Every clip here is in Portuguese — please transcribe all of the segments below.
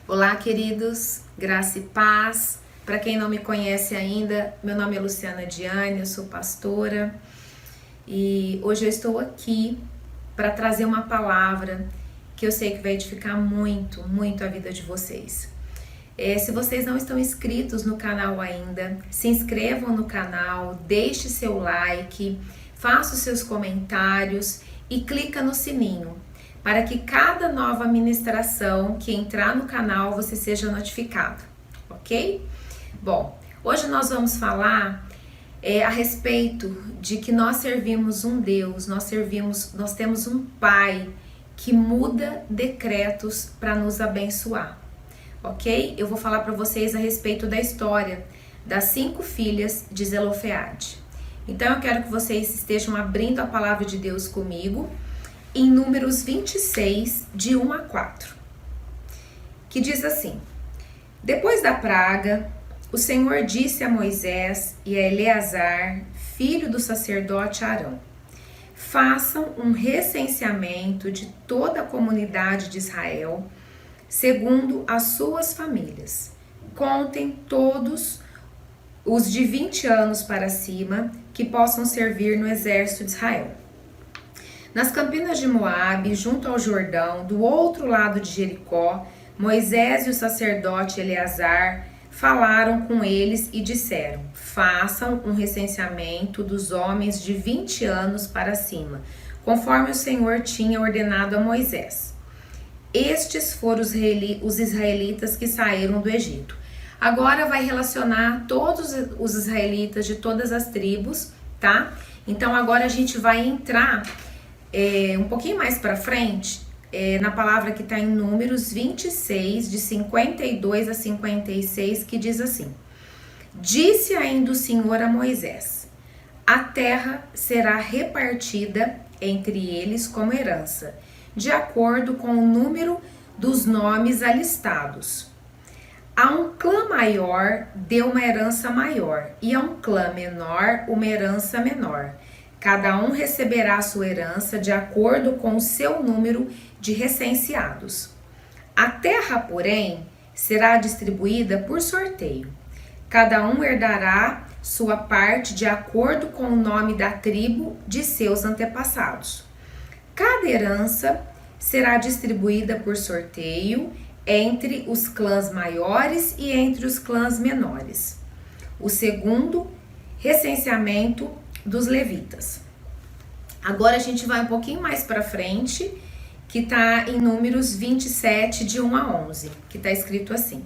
Olá, queridos, graça e paz. Para quem não me conhece ainda, meu nome é Luciana Diane, eu sou pastora e hoje eu estou aqui para trazer uma palavra que eu sei que vai edificar muito, muito a vida de vocês. Se vocês não estão inscritos no canal ainda, se inscrevam no canal, deixe seu like, faça os seus comentários e clica no sininho, para que cada nova ministração que entrar no canal você seja notificado, ok? Bom, hoje nós vamos falar a respeito de que nós servimos um Deus, nós temos um Pai que muda decretos para nos abençoar, ok? Eu vou falar para vocês a respeito da história das 5 filhas de Zelofeade. Então eu quero que vocês estejam abrindo a palavra de Deus comigo em Números 26, de 1 a 4, que diz assim: Depois da praga, o Senhor disse a Moisés e a Eleazar, filho do sacerdote Arão: façam um recenseamento de toda a comunidade de Israel, segundo as suas famílias. Contem todos os de 20 anos para cima que possam servir no exército de Israel. Nas campinas de Moabe, junto ao Jordão, do outro lado de Jericó, Moisés e o sacerdote Eleazar falaram com eles e disseram: façam um recenseamento dos homens de 20 anos para cima, conforme o Senhor tinha ordenado a Moisés. Estes foram os israelitas que saíram do Egito. Agora vai relacionar todos os israelitas de todas as tribos, tá? Então agora a gente vai entrar um pouquinho mais para frente, na palavra que está em Números 26, de 52 a 56, que diz assim: Disse ainda o Senhor a Moisés: a terra será repartida entre eles como herança, de acordo com o número dos nomes alistados. A um clã maior deu uma herança maior, e a um clã menor uma herança menor. Cada um receberá a sua herança de acordo com o seu número de recenseados. A terra, porém, será distribuída por sorteio. Cada um herdará sua parte de acordo com o nome da tribo de seus antepassados. Cada herança será distribuída por sorteio entre os clãs maiores e entre os clãs menores. O segundo recenseamento dos levitas. Agora a gente vai um pouquinho mais para frente, que está em Números 27, de 1 a 11, que está escrito assim: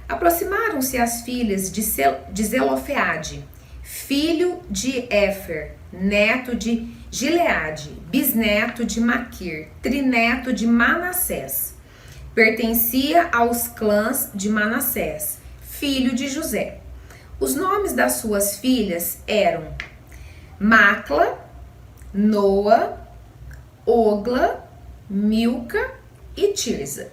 Aproximaram-se as filhas de Zelofeade, filho de Éfer, neto de Gileade, bisneto de Maquir, trineto de Manassés. Pertencia aos clãs de Manassés, filho de José. Os nomes das suas filhas eram Macla, Noa, Ogla, Milca e Tirza.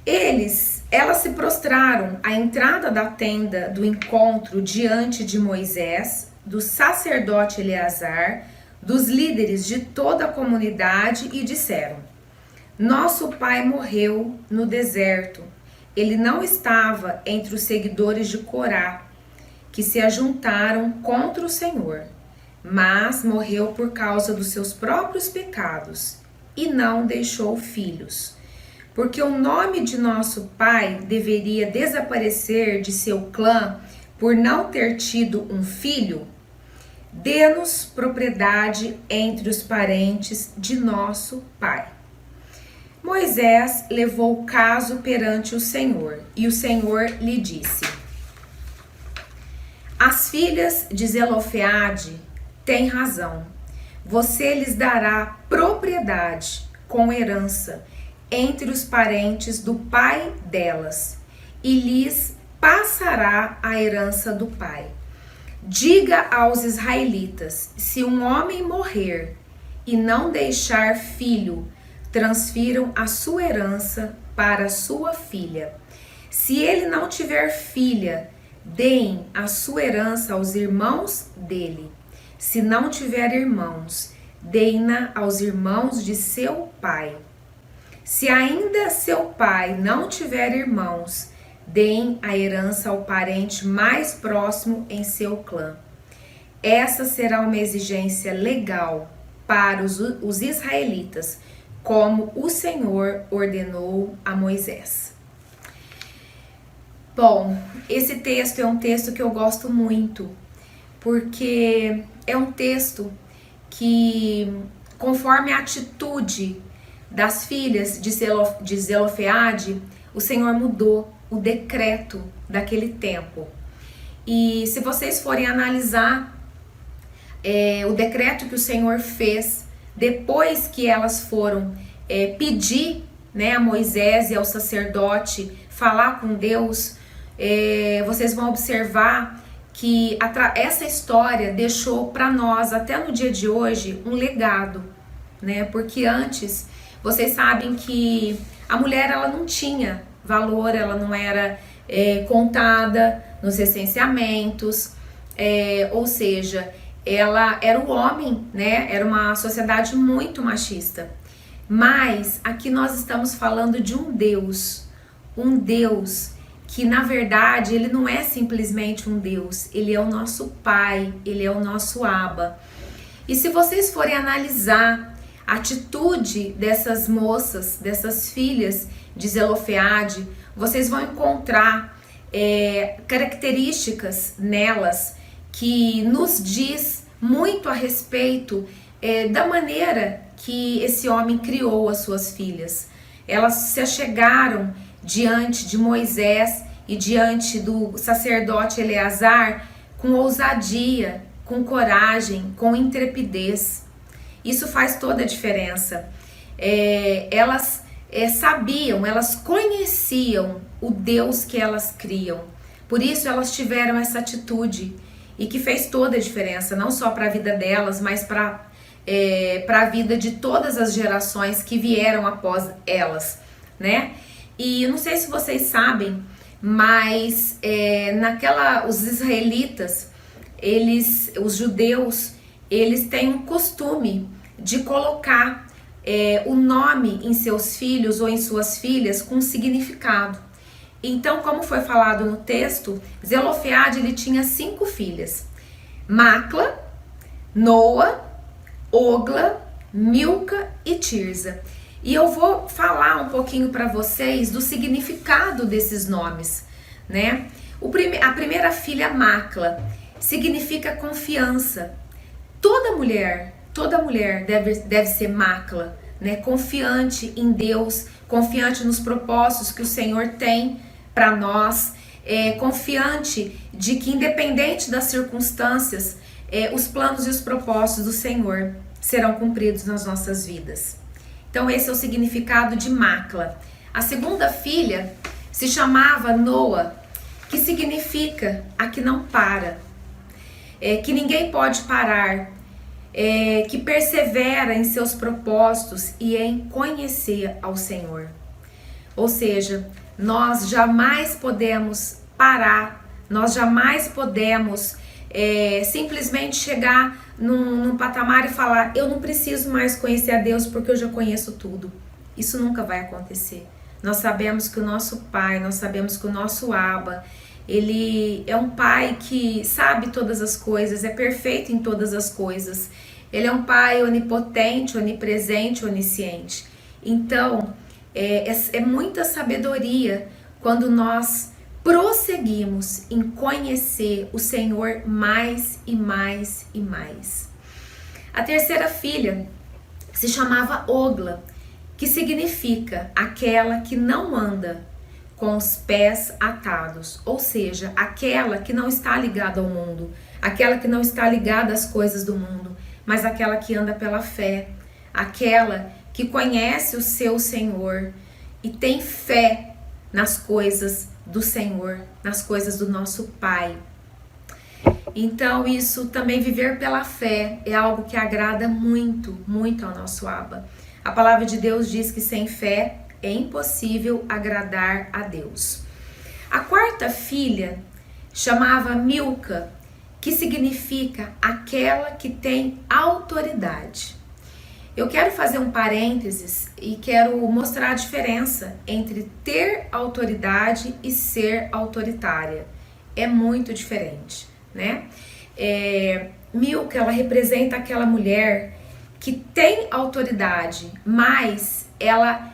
Elas se prostraram à entrada da tenda do encontro diante de Moisés, do sacerdote Eleazar, dos líderes de toda a comunidade e disseram: Nosso pai morreu no deserto. Ele não estava entre os seguidores de Corá, que se ajuntaram contra o Senhor, mas morreu por causa dos seus próprios pecados e não deixou filhos. Porque o nome de nosso pai deveria desaparecer de seu clã por não ter tido um filho? Dê-nos propriedade entre os parentes de nosso pai. Moisés levou o caso perante o Senhor, e o Senhor lhe disse: As filhas de Zelofeade têm razão. Você lhes dará propriedade com herança entre os parentes do pai delas, e lhes passará a herança do pai. Diga aos israelitas: se um homem morrer e não deixar filho, transfiram a sua herança para sua filha. Se ele não tiver filha, deem a sua herança aos irmãos dele. Se não tiver irmãos, deem-na aos irmãos de seu pai. Se ainda seu pai não tiver irmãos, deem a herança ao parente mais próximo em seu clã. Essa será uma exigência legal para os israelitas, como o Senhor ordenou a Moisés. Bom, esse texto é um texto que eu gosto muito, porque é um texto que, conforme a atitude das filhas de Zelofeade, o Senhor mudou o decreto daquele tempo. E se vocês forem analisar o decreto que o Senhor fez depois que elas foram pedir, né, a Moisés e ao sacerdote falar com Deus, vocês vão observar que essa história deixou para nós, até no dia de hoje, um legado, né? Porque antes, vocês sabem que a mulher ela não tinha valor, ela não era contada nos recenseamentos, ou seja, ela era o homem, né? Era uma sociedade muito machista. Mas aqui nós estamos falando de um Deus que na verdade ele não é simplesmente um Deus, ele é o nosso Pai, ele é o nosso Abba. E se vocês forem analisar a atitude dessas moças, dessas filhas de Zelofeade, vocês vão encontrar características nelas que nos diz muito a respeito da maneira que esse homem criou as suas filhas. Elas se achegaram diante de Moisés e diante do sacerdote Eleazar com ousadia, com coragem, com intrepidez. Isso faz toda a diferença. Elas sabiam, elas conheciam o Deus que elas criam. Por isso elas tiveram essa atitude e que fez toda a diferença, não só para a vida delas, mas para a vida de todas as gerações que vieram após elas, né? E eu não sei se vocês sabem, mas os israelitas, os judeus, eles têm um costume de colocar o nome em seus filhos ou em suas filhas com significado. Então, como foi falado no texto, Zelofeade ele tinha 5 filhas: Macla, Noa, Ogla, Milca e Tirza. E eu vou falar um pouquinho para vocês do significado desses nomes, né? A primeira filha, Macla, significa confiança. Toda mulher deve ser Macla, né? Confiante em Deus, confiante nos propósitos que o Senhor tem para nós, confiante de que, independente das circunstâncias, os planos e os propósitos do Senhor serão cumpridos nas nossas vidas. Então esse é o significado de Macla. A segunda filha se chamava Noa, que significa a que não para, que ninguém pode parar, que persevera em seus propósitos e em conhecer ao Senhor. Ou seja, nós jamais podemos parar, nós jamais podemos simplesmente chegar num patamar e falar: eu não preciso mais conhecer a Deus porque eu já conheço tudo. Isso nunca vai acontecer. Nós sabemos que o nosso Pai, nós sabemos que o nosso Abba, ele é um Pai que sabe todas as coisas, é perfeito em todas as coisas. Ele é um Pai onipotente, onipresente, onisciente. Então, é muita sabedoria quando nós prosseguimos em conhecer o Senhor mais e mais e mais. A terceira filha se chamava Ogla, que significa aquela que não anda com os pés atados, ou seja, aquela que não está ligada ao mundo, aquela que não está ligada às coisas do mundo, mas aquela que anda pela fé, aquela que conhece o seu Senhor e tem fé nas coisas do Senhor, nas coisas do nosso Pai. Então isso também, viver pela fé, é algo que agrada muito, muito ao nosso Abba. A palavra de Deus diz que sem fé é impossível agradar a Deus. A quarta filha chamava Milca, que significa aquela que tem autoridade. Eu quero fazer um parênteses e quero mostrar a diferença entre ter autoridade e ser autoritária. É muito diferente, né? Milka, ela representa aquela mulher que tem autoridade, mas ela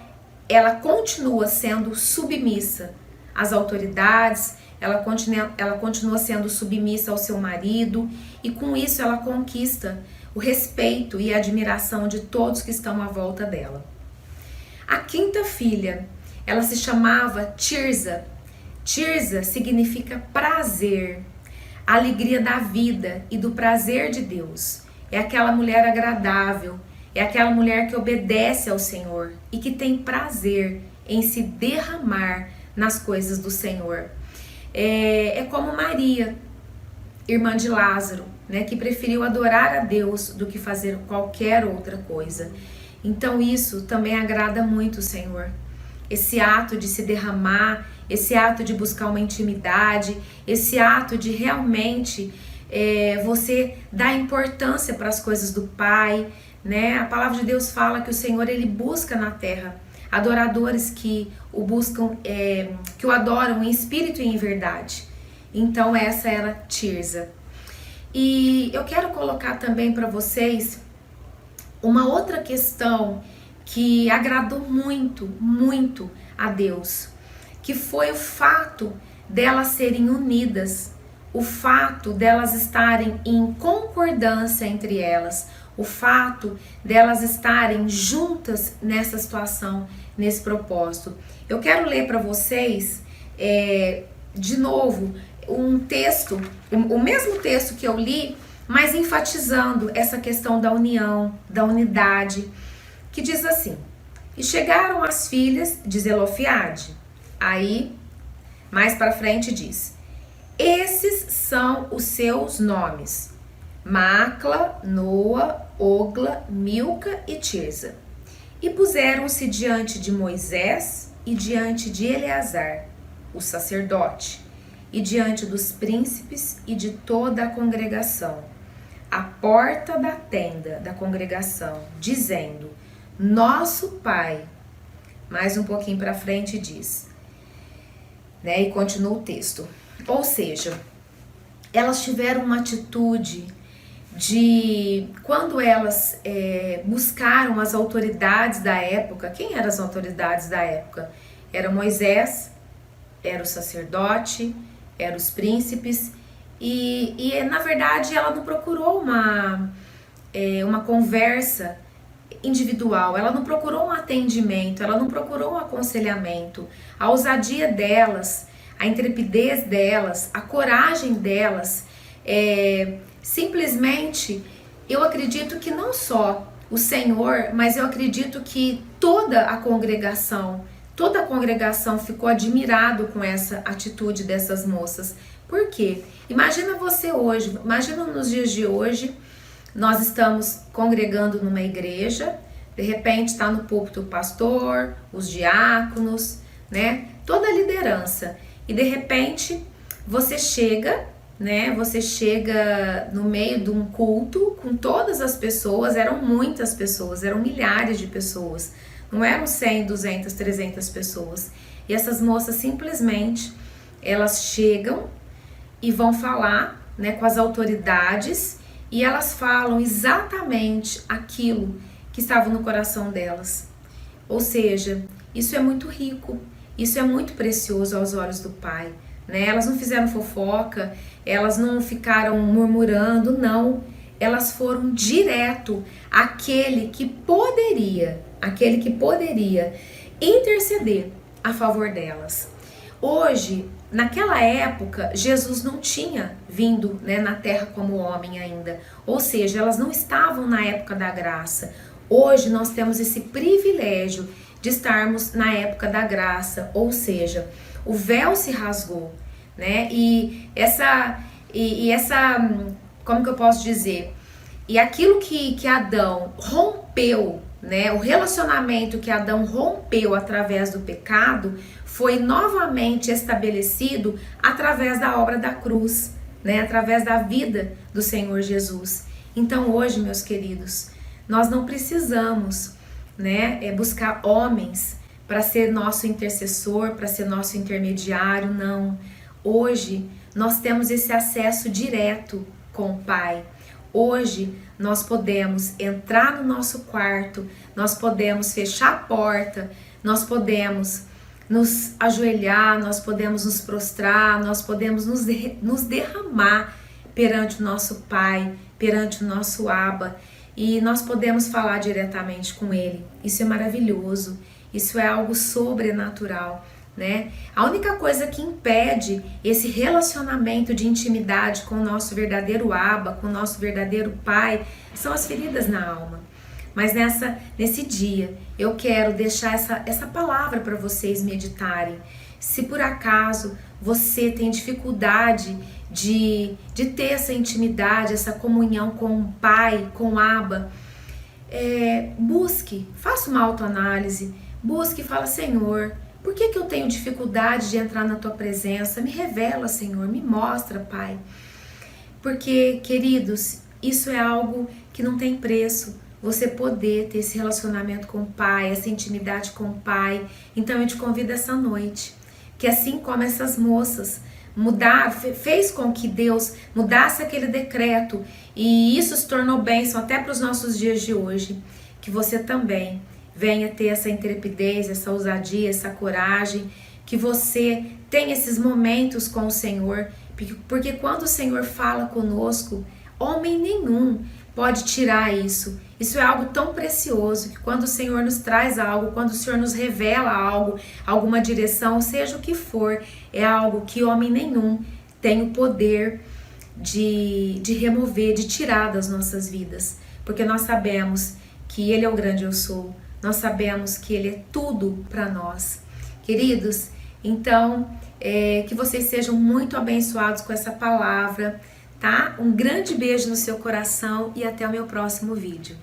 continua sendo submissa às autoridades, ela continua sendo submissa ao seu marido, e com isso ela conquista o respeito e a admiração de todos que estão à volta dela. A quinta filha, ela se chamava Tirza. Tirza significa prazer, alegria da vida e do prazer de Deus. É aquela mulher agradável, é aquela mulher que obedece ao Senhor e que tem prazer em se derramar nas coisas do Senhor. É como Maria, irmã de Lázaro, né, que preferiu adorar a Deus do que fazer qualquer outra coisa. Então isso também agrada muito o Senhor. Esse ato de se derramar, esse ato de buscar uma intimidade, esse ato de realmente você dar importância para as coisas do Pai, né? A palavra de Deus fala que o Senhor, ele busca na terra adoradores que o buscam, que o adoram em espírito e em verdade. Então essa era Tirza. E eu quero colocar também para vocês uma outra questão que agradou muito, muito a Deus, que foi o fato delas serem unidas, o fato delas estarem em concordância entre elas, o fato delas estarem juntas nessa situação, nesse propósito. Eu quero ler para vocês de novo um texto, o mesmo texto que eu li, mas enfatizando essa questão da união, da unidade, que diz assim: e chegaram as filhas de Zelofeade. Aí, mais para frente diz: esses são os seus nomes: Macla, Noa, Ogla, Milca e Tirza. E puseram-se diante de Moisés e diante de Eleazar, o sacerdote, e diante dos príncipes e de toda a congregação, à porta da tenda da congregação, dizendo: nosso Pai. Mais um pouquinho para frente diz, né? E continua o texto. Ou seja, elas tiveram uma atitude de, quando elas buscaram as autoridades da época. Quem eram as autoridades da época? Era Moisés, era o sacerdote, eram os príncipes, e na verdade ela não procurou uma conversa individual, ela não procurou um atendimento, ela não procurou um aconselhamento. A ousadia delas, a intrepidez delas, a coragem delas, simplesmente, eu acredito que não só o Senhor, mas eu acredito que toda a congregação ficou admirado com essa atitude dessas moças. Por quê? Imagina você hoje, imagina nos dias de hoje, nós estamos congregando numa igreja, de repente está no púlpito o pastor, os diáconos, né? Toda a liderança. E de repente você chega, né? Você chega no meio de um culto com todas as pessoas, eram muitas pessoas, eram milhares de pessoas. Não eram 100, 200, 300 pessoas. E essas moças simplesmente, elas chegam e vão falar, né, com as autoridades, e elas falam exatamente aquilo que estava no coração delas. Ou seja, isso é muito rico, isso é muito precioso aos olhos do Pai, né? Elas não fizeram fofoca, elas não ficaram murmurando, não. Elas foram direto àquele que poderia interceder a favor delas. Hoje, naquela época, Jesus não tinha vindo, né, na terra como homem ainda. Ou seja, elas não estavam na época da graça. Hoje nós temos esse privilégio de estarmos na época da graça. Ou seja, o véu se rasgou, né? E essa, como que eu posso dizer? E aquilo que Adão rompeu, né? O relacionamento que Adão rompeu através do pecado foi novamente estabelecido através da obra da cruz, né? Através da vida do Senhor Jesus. Então hoje, meus queridos, nós não precisamos, né, buscar homens para ser nosso intercessor, para ser nosso intermediário, não. Hoje nós temos esse acesso direto com o Pai. Hoje nós podemos entrar no nosso quarto, nós podemos fechar a porta, nós podemos nos ajoelhar, nós podemos nos prostrar, nós podemos nos derramar perante o nosso Pai, perante o nosso Abba, e nós podemos falar diretamente com Ele. Isso é maravilhoso, isso é algo sobrenatural, né? A única coisa que impede esse relacionamento de intimidade com o nosso verdadeiro Abba, com o nosso verdadeiro Pai, são as feridas na alma. Mas nesse dia eu quero deixar essa palavra para vocês meditarem. Se por acaso você tem dificuldade de ter essa intimidade, essa comunhão com o Pai, com o Abba, busque, faça uma autoanálise, busque e fala: Senhor, por que eu tenho dificuldade de entrar na Tua presença? Me revela, Senhor, me mostra, Pai. Porque, queridos, isso é algo que não tem preço. Você poder ter esse relacionamento com o Pai, essa intimidade com o Pai. Então eu te convido essa noite, que assim como essas moças fez com que Deus mudasse aquele decreto, e isso se tornou bênção até para os nossos dias de hoje, que você também venha ter essa intrepidez, essa ousadia, essa coragem, que você tenha esses momentos com o Senhor, porque quando o Senhor fala conosco, homem nenhum pode tirar isso. Isso é algo tão precioso que quando o Senhor nos traz algo, quando o Senhor nos revela algo, alguma direção, seja o que for, é algo que homem nenhum tem o poder de remover, de tirar das nossas vidas. Porque nós sabemos que Ele é o grande eu sou. Nós sabemos que Ele é tudo para nós. Queridos, então, que vocês sejam muito abençoados com essa palavra, tá? Um grande beijo no seu coração e até o meu próximo vídeo.